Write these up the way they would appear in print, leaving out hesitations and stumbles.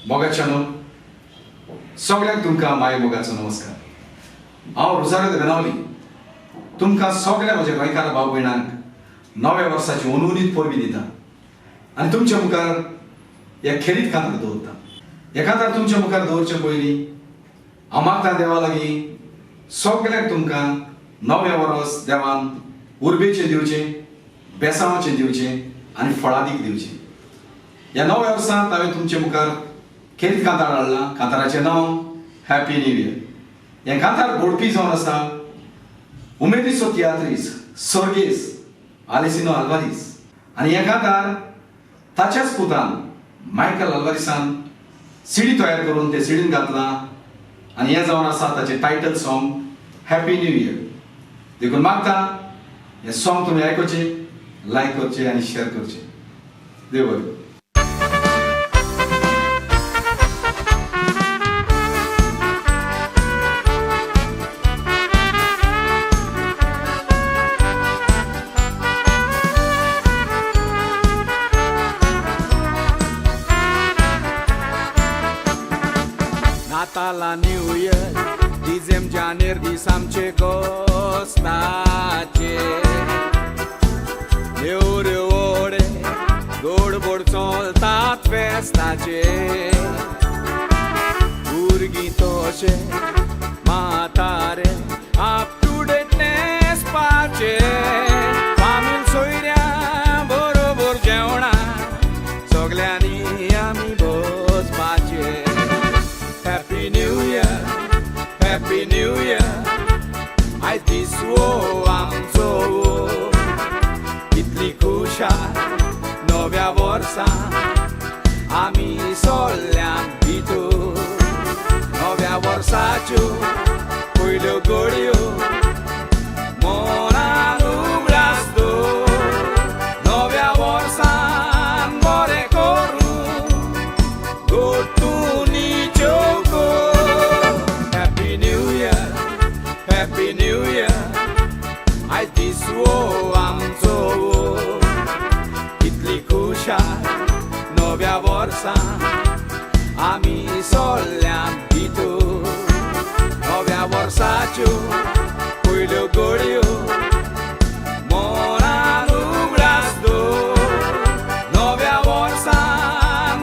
मोगाच्यानो सगळ्यांक तुमकां माय मोगाचो नमस्कार. हांव रोजाrio बेनावली तुमकां सगळ्या म्हज्या गोंयकार भाव भयणांक नव्या वर्साची उनुनीत परबीं दिता आनी तुमच्या मुखार एक खेरीत कांतार दवरता. हे कांतार तुमच्या मुखार दवरचे पयलीं हांव मागता देवा लागीं सगळ्यांक तुमकां नवें वर्स देवान उर्बेचें दिवचें, बेसांवाचें दिवचें आनी फळादीक दिवचें. ह्या नव्या वर्सांत हांवें तुमचे मुखार खेरीत कांतार हाडलां. कांताराचें नांव हॅपी न्यू इयर. हें कांतार घोडपी जावन आसा उमेदीचो तियात्रीस सर्गेस आलेसिनो आल्वारीस आनी हें कांतार ताच्याच पुतान मायकल आल्वारिसान सीडी तयार करून ते सीडीन घातलां आनी हें जावन आसा ताचें title song happy new year. देखून मागता हें सॉंग तुमी आयकुचें, लायक करचें आनी शेअर करचें. देव बरें. Natala New Year, dizem janer dis amce gostace. De ore, gord soltat festace. Urghitoce, matare, up to dateness pace. Famil soirea, borobor jeona, sogliani ami bos pace. Happy New Year, Happy New Year. I this am so itli kusha novia vorsa ami sogliam bitu novia vorsaciu poilo godio mona nublasto novia vorsa more koru gotuni Happy New Year, Happy New Year. I this am so itli kusha novia vorsa ami sogliam bitu novia vorsaciu poilo godio mona nublasto novia vorsa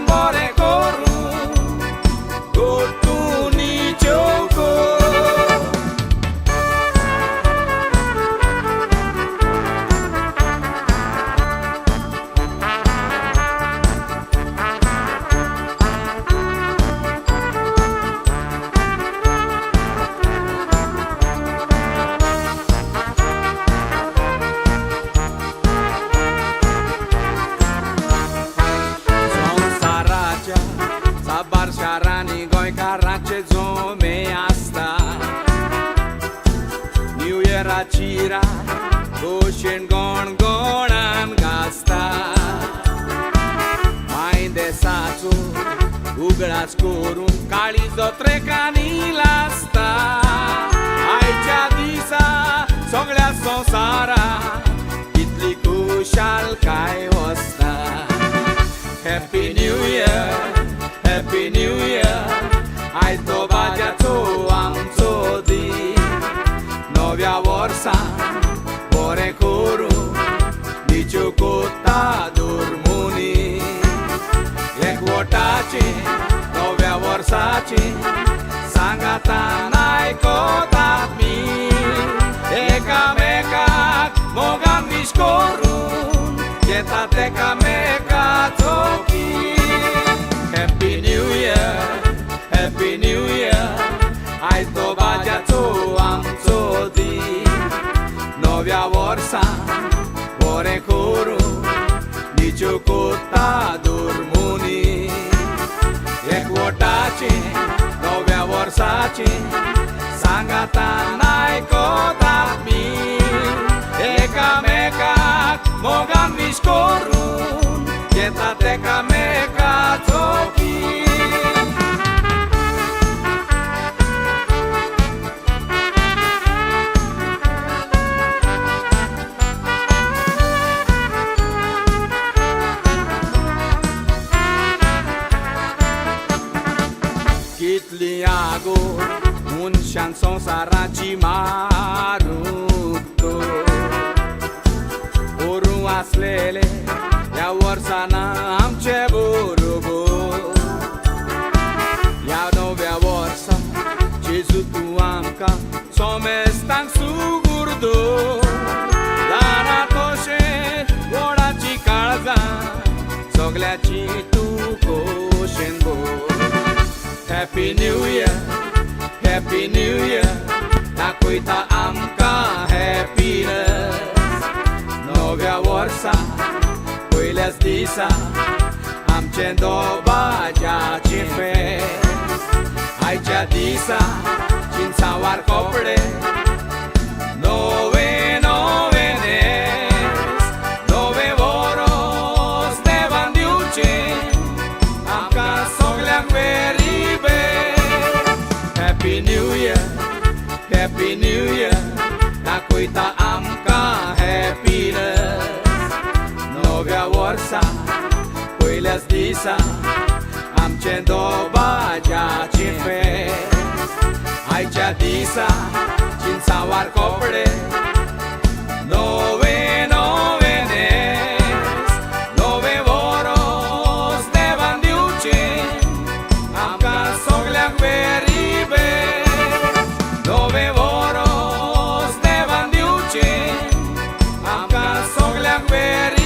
more koru gotuni choko. Sabar sharani goikarace zome asta New Year achira goshen gonan gasta Mainde sacu uglas korun kali zotrekani lasta Aicia disa soglia sonsara itli kushal kai hosta Happy New Year, Happy New Year. I to bagiato amzo di novia vorsa bore koru nicio cotta dormuni ek votaci novia vorsaci sangata nai kota mi eka meka mogan mishkorun yeta teka meka toki Happy New Year, Happy New Year. I to bagiato amzo di novia vorsa bore koru nicio cotta dormuni ek votaci novia vorsaci sangata nai kota mi eka meka mogan mishkorun yeta teka meka toki कितली आगो मनशान संवसाराची मारूंक ओरूं आसलेले ह्या वर्सान आमचे बरोबर ह्या नव्या वर्सा जेजू तूं आमकां सोमेस्तांक सुगुर्दो ल्हाना तशें व्हडाची काळजां सगल्याची तूं खोशेन भर Happy New Year, Happy New Year दाखयता आमकां happiness नव्या वर्सा पयल्याच दिसा आमचें दोबाज्याचें फेस्त आयच्या दिसा जिन्सावार कपडे नवे नवे नेस नवे वरोस देवान दिवचें आमकां सगल्यांक very best Happy New Year, Happy New Year दाखयता आमकां happiness नव्या वर्सा पयल्याच दिसा आमचें दोबाज्याचें फेस्त आयच्या दिसा जिन्सावार कपडे नवे नवे नेस नवे वरोस देवान दिवचें आमकां सगल्यांक वेरी बेस्ट नवे वरोस देवान दिवचें आमकां सगल्यांक वेरी